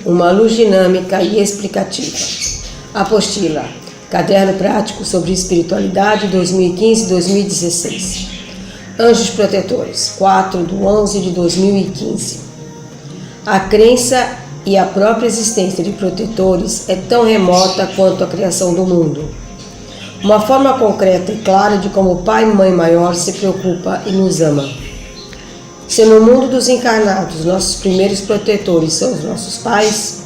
uma luz dinâmica e explicativa. Apostila, Caderno Prático sobre Espiritualidade 2015-2016. Anjos Protetores, 4/11/2015. A crença e a própria existência de protetores é tão remota quanto a criação do mundo. Uma forma concreta e clara de como o Pai e Mãe Maior se preocupa e nos ama. Se no mundo dos encarnados nossos primeiros protetores são os nossos pais,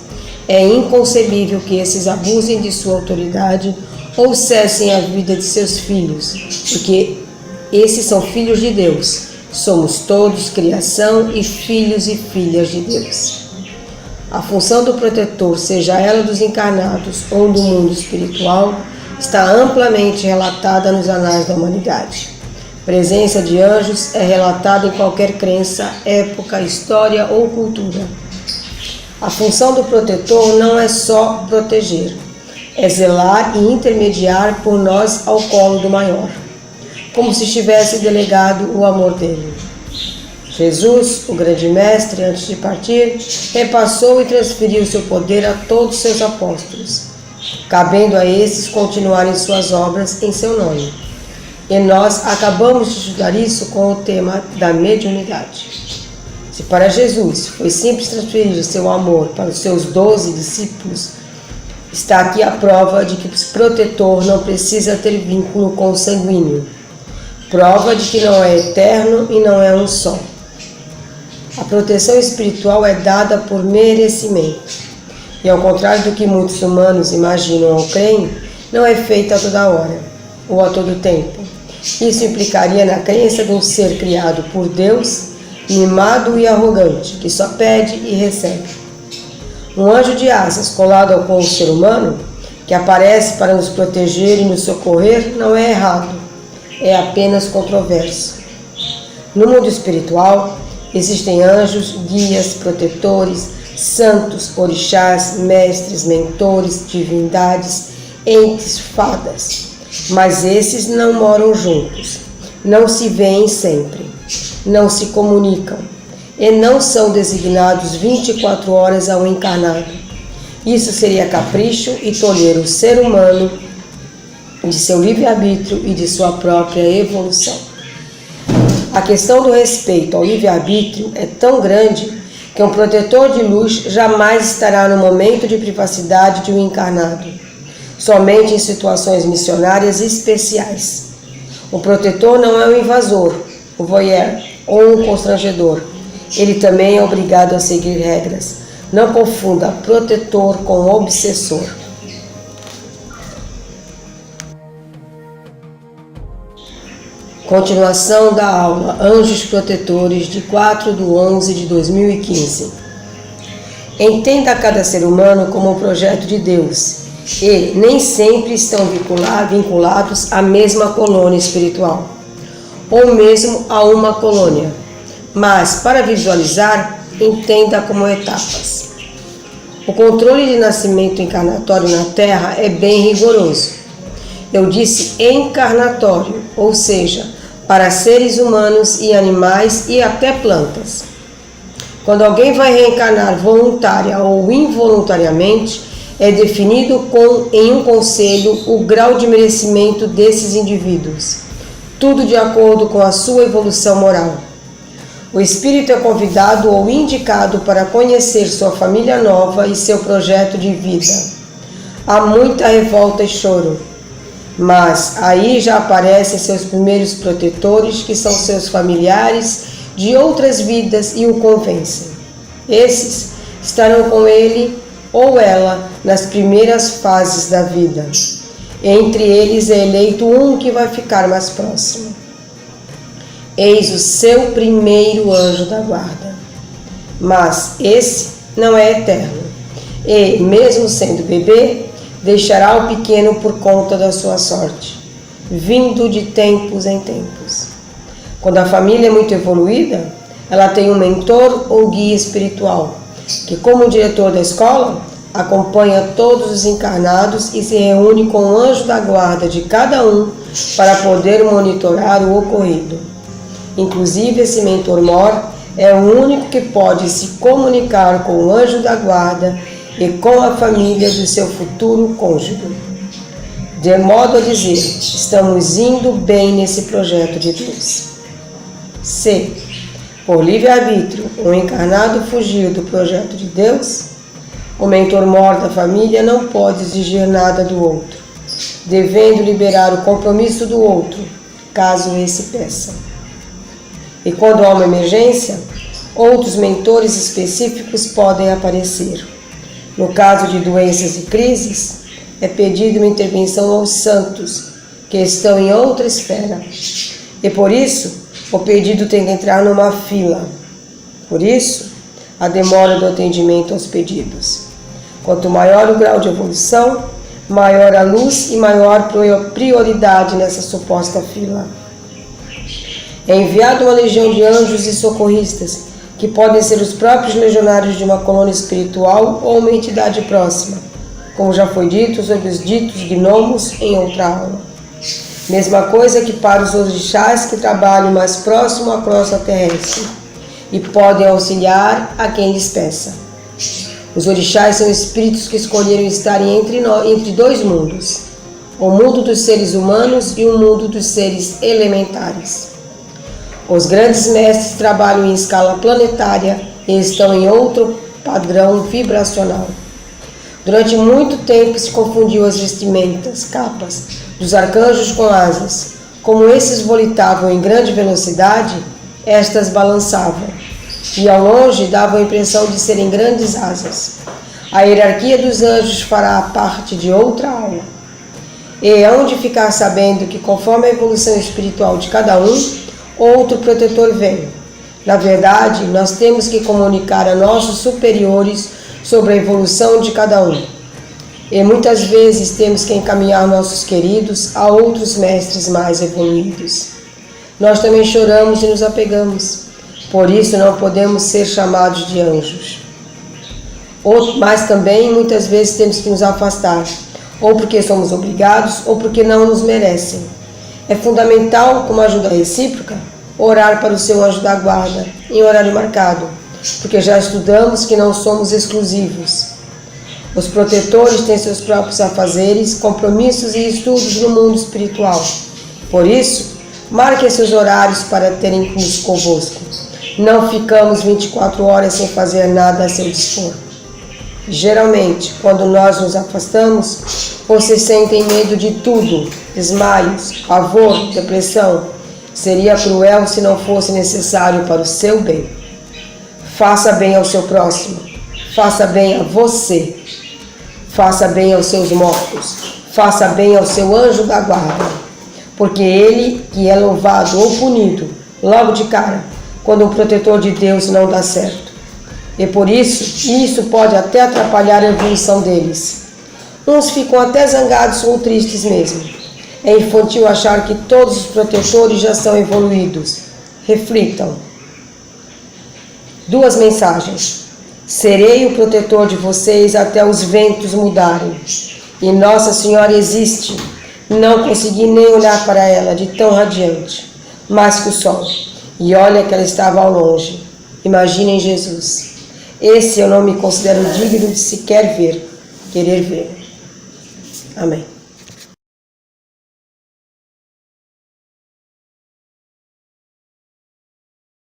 é inconcebível que esses abusem de sua autoridade ou cessem a vida de seus filhos, porque esses são filhos de Deus. Somos todos criação e filhos e filhas de Deus. A função do protetor, seja ela dos encarnados ou do mundo espiritual, está amplamente relatada nos anais da humanidade. Presença de anjos é relatada em qualquer crença, época, história ou cultura. A função do protetor não é só proteger, é zelar e intermediar por nós ao colo do Maior, como se tivesse delegado o amor dele. Jesus, o grande mestre, antes de partir, repassou e transferiu seu poder a todos seus apóstolos, cabendo a esses continuarem suas obras em seu nome. E nós acabamos de estudar isso com o tema da mediunidade. Se para Jesus foi simples transferir seu amor para os seus 12 discípulos, está aqui a prova de que o protetor não precisa ter vínculo com o sanguíneo. Prova de que não é eterno e não é um só. A proteção espiritual é dada por merecimento. E ao contrário do que muitos humanos imaginam ou creem, não é feita a toda hora ou a todo tempo. Isso implicaria na crença de um ser criado por Deus, mimado e arrogante, que só pede e recebe. Um anjo de asas colado com o ser humano, que aparece para nos proteger e nos socorrer, não é errado, é apenas controverso. No mundo espiritual, existem anjos, guias, protetores, santos, orixás, mestres, mentores, divindades, entes, fadas. Mas esses não moram juntos, não se veem sempre, não se comunicam e não são designados 24 horas ao encarnado. Isso seria capricho e tolher o ser humano de seu livre-arbítrio e de sua própria evolução. A questão do respeito ao livre-arbítrio é tão grande que um protetor de luz jamais estará no momento de privacidade de um encarnado, somente em situações missionárias especiais. O protetor não é um invasor, um voyeur ou um constrangedor. Ele também é obrigado a seguir regras. Não confunda protetor com obsessor. Continuação da aula Anjos Protetores de 4/11/2015. Entenda cada ser humano como um projeto de Deus e nem sempre estão vinculados à mesma colônia espiritual, ou mesmo a uma colônia. Mas, para visualizar, entenda como etapas. O controle de nascimento encarnatório na Terra é bem rigoroso. Eu disse encarnatório, ou seja, para seres humanos e animais e até plantas. Quando alguém vai reencarnar voluntária ou involuntariamente, é definido em um conselho o grau de merecimento desses indivíduos, tudo de acordo com a sua evolução moral. O espírito é convidado ou indicado para conhecer sua família nova e seu projeto de vida. Há muita revolta e choro, mas aí já aparecem seus primeiros protetores, que são seus familiares de outras vidas, e o convencem. Esses estarão com ele ou ela nas primeiras fases da vida. Entre eles é eleito um que vai ficar mais próximo. Eis o seu primeiro anjo da guarda. Mas esse não é eterno. E, mesmo sendo bebê, deixará o pequeno por conta da sua sorte, vindo de tempos em tempos. Quando a família é muito evoluída, ela tem um mentor ou guia espiritual, que, como diretor da escola, acompanha todos os encarnados e se reúne com o anjo da guarda de cada um para poder monitorar o ocorrido. Inclusive, esse mentor mor é o único que pode se comunicar com o anjo da guarda e com a família do seu futuro cônjuge. De modo a dizer, estamos indo bem nesse projeto de Deus. C. Por livre-arbítrio, um encarnado fugiu do projeto de Deus. O mentor mor da família não pode exigir nada do outro, devendo liberar o compromisso do outro, caso esse peça. E quando há uma emergência, outros mentores específicos podem aparecer. No caso de doenças e crises, é pedida uma intervenção aos santos, que estão em outra esfera. E por isso, o pedido tem que entrar numa fila. Por isso, a demora do atendimento aos pedidos. Quanto maior o grau de evolução, maior a luz e maior prioridade nessa suposta fila. É enviada uma legião de anjos e socorristas, que podem ser os próprios legionários de uma colônia espiritual ou uma entidade próxima, como já foi dito sobre os ditos gnomos em outra aula. Mesma coisa que para os orixás que trabalham mais próximo à crosta terrestre e podem auxiliar a quem lhes peça. Os orixás são espíritos que escolheram estar entre dois mundos, o mundo dos seres humanos e o mundo dos seres elementares. Os grandes mestres trabalham em escala planetária e estão em outro padrão vibracional. Durante muito tempo se confundiu as vestimentas, capas, dos arcanjos com asas. Como esses volitavam em grande velocidade, estas balançavam, e ao longe davam a impressão de serem grandes asas. A hierarquia dos anjos fará parte de outra aula. E hão de ficar sabendo que, conforme a evolução espiritual de cada um, outro protetor vem. Na verdade, nós temos que comunicar a nossos superiores sobre a evolução de cada um. E muitas vezes temos que encaminhar nossos queridos a outros mestres mais evoluídos. Nós também choramos e nos apegamos. Por isso não podemos ser chamados de anjos. Mas também muitas vezes temos que nos afastar, ou porque somos obrigados, ou porque não nos merecem. É fundamental, como ajuda recíproca, orar para o seu anjo da guarda, em horário marcado, porque já estudamos que não somos exclusivos. Os protetores têm seus próprios afazeres, compromissos e estudos no mundo espiritual. Por isso, marquem seus horários para terem curso convosco. Não ficamos 24 horas sem fazer nada a seu dispor. Geralmente, quando nós nos afastamos, vocês sentem medo de tudo, desmaios, pavor, depressão. Seria cruel se não fosse necessário para o seu bem. Faça bem ao seu próximo, faça bem a você, faça bem aos seus mortos, faça bem ao seu anjo da guarda, porque ele que é louvado ou punido logo de cara, quando um protetor de Deus não dá certo. E por isso pode até atrapalhar a evolução deles. Uns ficam até zangados ou tristes mesmo. É infantil achar que todos os protetores já são evoluídos. Reflitam. 2 mensagens. Serei o protetor de vocês até os ventos mudarem. E Nossa Senhora existe. Não consegui nem olhar para ela de tão radiante, mais que o sol. E olha que ela estava ao longe. Imaginem Jesus. Esse eu não me considero digno de sequer ver, querer ver. Amém.